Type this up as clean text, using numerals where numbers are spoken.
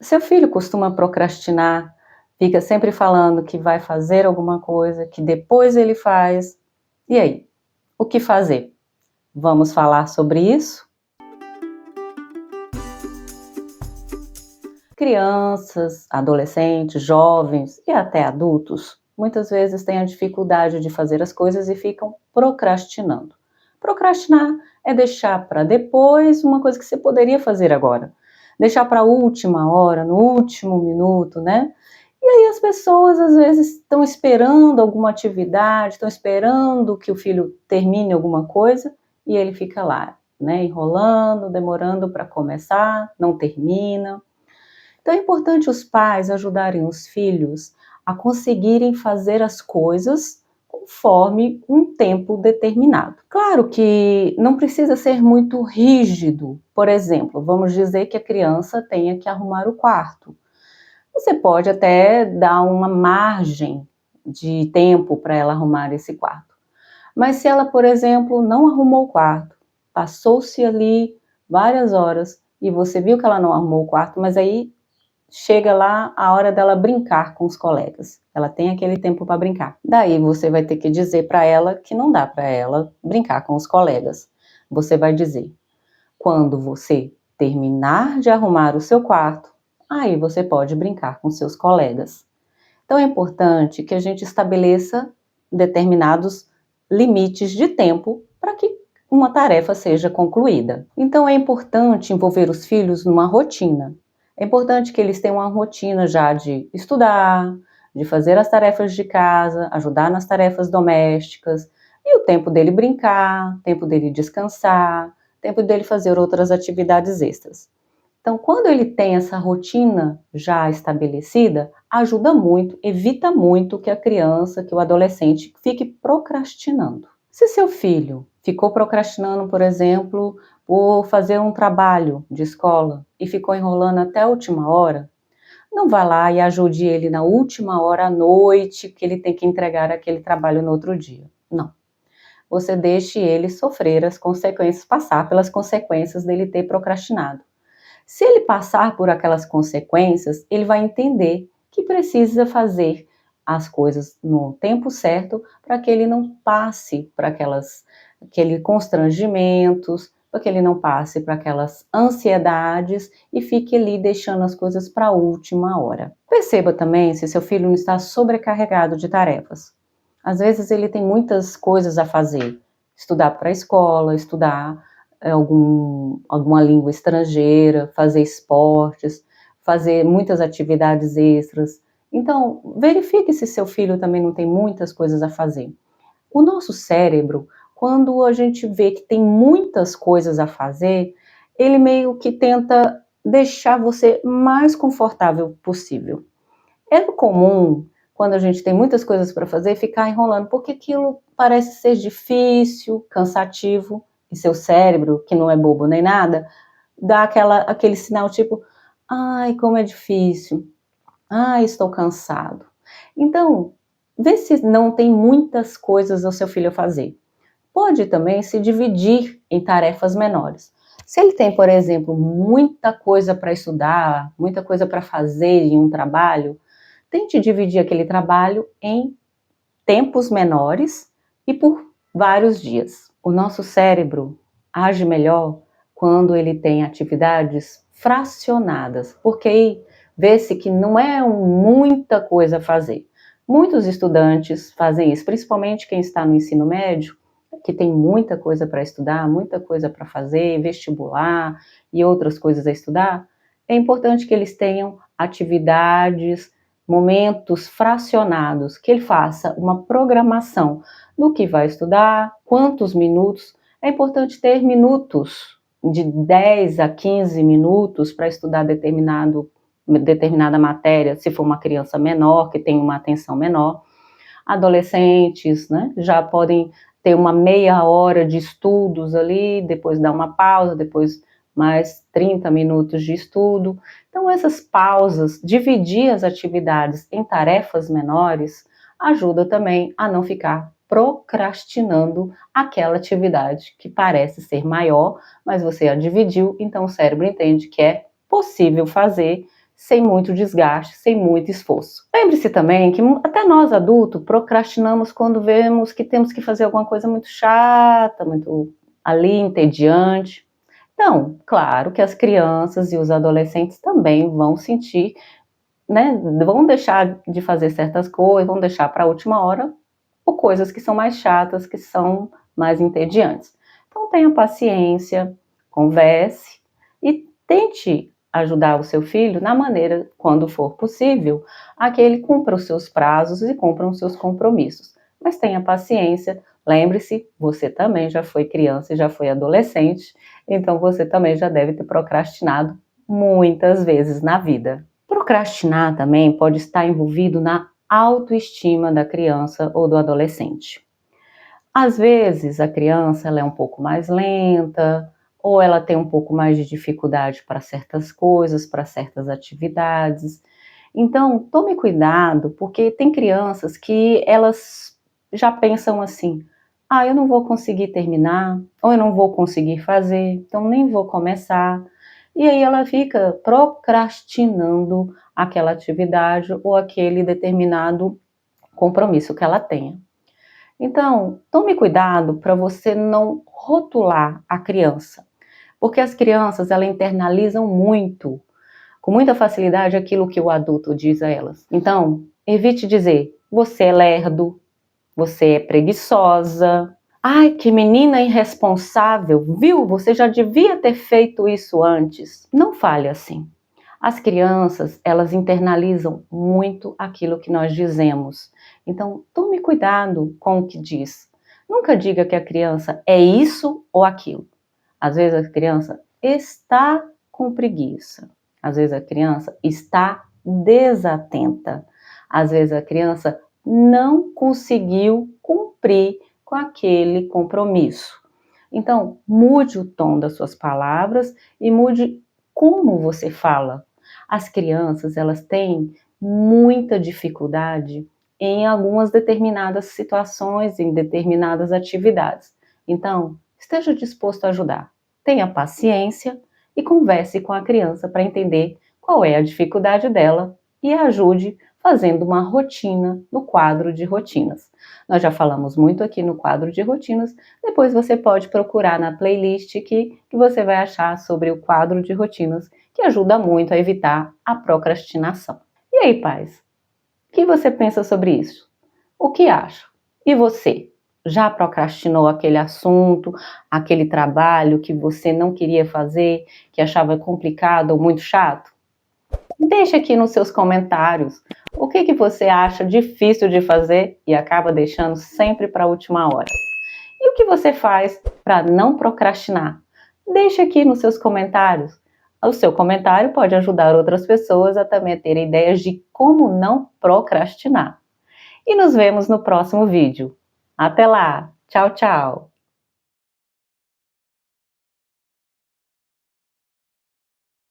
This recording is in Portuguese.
Seu filho costuma procrastinar, fica sempre falando que vai fazer alguma coisa, que depois ele faz. E aí, o que fazer? Vamos falar sobre isso? Crianças, adolescentes, jovens e até adultos muitas vezes têm a dificuldade de fazer as coisas e ficam procrastinando. Procrastinar é deixar para depois uma coisa que você poderia fazer agora. Deixar para a última hora, no último minuto, né? E aí as pessoas às vezes estão esperando alguma atividade, estão esperando que o filho termine alguma coisa e ele fica lá, né? Enrolando, demorando para começar, não termina. Então é importante os pais ajudarem os filhos a conseguirem fazer as coisas conforme um tempo determinado. Claro que não precisa ser muito rígido. Por exemplo, vamos dizer que a criança tenha que arrumar o quarto. Você pode até dar uma margem de tempo para ela arrumar esse quarto. Mas se ela, por exemplo, não arrumou o quarto, passou-se ali várias horas e você viu que ela não arrumou o quarto, mas aí chega lá a hora dela brincar com os colegas. Ela tem aquele tempo para brincar. Daí você vai ter que dizer para ela que não dá para ela brincar com os colegas. Você vai dizer: quando você terminar de arrumar o seu quarto, aí você pode brincar com seus colegas. Então é importante que a gente estabeleça determinados limites de tempo para que uma tarefa seja concluída. Então é importante envolver os filhos numa rotina. É importante que eles tenham uma rotina já de estudar, de fazer as tarefas de casa, ajudar nas tarefas domésticas, e o tempo dele brincar, tempo dele descansar, tempo dele fazer outras atividades extras. Então, quando ele tem essa rotina já estabelecida, ajuda muito, evita muito que a criança, que o adolescente fique procrastinando. Se seu filho ficou procrastinando, por exemplo, por fazer um trabalho de escola e ficou enrolando até a última hora, não vá lá e ajude ele na última hora à noite, que ele tem que entregar aquele trabalho no outro dia. Não. Você deixe ele sofrer as consequências, passar pelas consequências dele ter procrastinado. Se ele passar por aquelas consequências, ele vai entender que precisa fazer as coisas no tempo certo para que ele não passe para aqueles constrangimentos, para que ele não passe para aquelas ansiedades e fique ali deixando as coisas para a última hora. Perceba também se seu filho não está sobrecarregado de tarefas. Às vezes ele tem muitas coisas a fazer, estudar para a escola, estudar alguma língua estrangeira, fazer esportes, fazer muitas atividades extras. Então, verifique se seu filho também não tem muitas coisas a fazer. O nosso cérebro, quando a gente vê que tem muitas coisas a fazer, ele meio que tenta deixar você mais confortável possível. É comum, quando a gente tem muitas coisas para fazer, ficar enrolando, porque aquilo parece ser difícil, cansativo, e seu cérebro, que não é bobo nem nada, dá aquele sinal tipo, ai, como é difícil, ai, estou cansado. Então, vê se não tem muitas coisas ao seu filho fazer. Pode também se dividir em tarefas menores. Se ele tem, por exemplo, muita coisa para estudar, muita coisa para fazer em um trabalho, tente dividir aquele trabalho em tempos menores e por vários dias. O nosso cérebro age melhor quando ele tem atividades fracionadas, porque aí vê-se que não é muita coisa a fazer. Muitos estudantes fazem isso, principalmente quem está no ensino médio, que tem muita coisa para estudar, muita coisa para fazer, vestibular e outras coisas a estudar. É importante que eles tenham atividades, momentos fracionados, que ele faça uma programação do que vai estudar, quantos minutos. É importante ter minutos, de 10 a 15 minutos para estudar determinada matéria, se for uma criança menor, que tem uma atenção menor. Adolescentes, né, já podem ter uma meia hora de estudos ali, depois dar uma pausa, depois mais 30 minutos de estudo. Então, essas pausas, dividir as atividades em tarefas menores, ajuda também a não ficar procrastinando aquela atividade que parece ser maior, mas você a dividiu, então o cérebro entende que é possível fazer sem muito desgaste, sem muito esforço. Lembre-se também que até nós adultos procrastinamos quando vemos que temos que fazer alguma coisa muito chata, muito ali entediante. Então, claro que as crianças e os adolescentes também vão sentir, né, vão deixar de fazer certas coisas, vão deixar para a última hora, ou coisas que são mais chatas, que são mais entediantes. Então tenha paciência, converse e tente ajudar o seu filho na maneira, quando for possível, a que ele cumpra os seus prazos e cumpra os seus compromissos. Mas tenha paciência, lembre-se, você também já foi criança e já foi adolescente, então você também já deve ter procrastinado muitas vezes na vida. Procrastinar também pode estar envolvido na autoestima da criança ou do adolescente. Às vezes a criança ela é um pouco mais lenta, ou ela tem um pouco mais de dificuldade para certas coisas, para certas atividades. Então, tome cuidado, porque tem crianças que elas já pensam assim: ah, eu não vou conseguir terminar, ou eu não vou conseguir fazer, então nem vou começar. E aí ela fica procrastinando aquela atividade ou aquele determinado compromisso que ela tenha. Então, tome cuidado para você não rotular a criança, porque as crianças elas internalizam muito, com muita facilidade, aquilo que o adulto diz a elas. Então, evite dizer: você é lerdo, você é preguiçosa, ai, que menina irresponsável, viu? Você já devia ter feito isso antes. Não fale assim. As crianças, elas internalizam muito aquilo que nós dizemos. Então, tome cuidado com o que diz. Nunca diga que a criança é isso ou aquilo. Às vezes a criança está com preguiça. Às vezes a criança está desatenta. Às vezes a criança não conseguiu cumprir com aquele compromisso. Então, mude o tom das suas palavras e mude como você fala. As crianças, elas têm muita dificuldade em algumas determinadas situações, em determinadas atividades. Então, esteja disposto a ajudar. Tenha paciência e converse com a criança para entender qual é a dificuldade dela e a ajude fazendo uma rotina no quadro de rotinas. Nós já falamos muito aqui no quadro de rotinas, depois você pode procurar na playlist que você vai achar sobre o quadro de rotinas, que ajuda muito a evitar a procrastinação. E aí, pais, o que você pensa sobre isso? O que acha? E você? Já procrastinou aquele assunto, aquele trabalho que você não queria fazer, que achava complicado ou muito chato? Deixa aqui nos seus comentários o que você acha difícil de fazer e acaba deixando sempre para a última hora. E o que você faz para não procrastinar? Deixa aqui nos seus comentários. O seu comentário pode ajudar outras pessoas a também terem ideias de como não procrastinar. E nos vemos no próximo vídeo. Até lá! Tchau, tchau!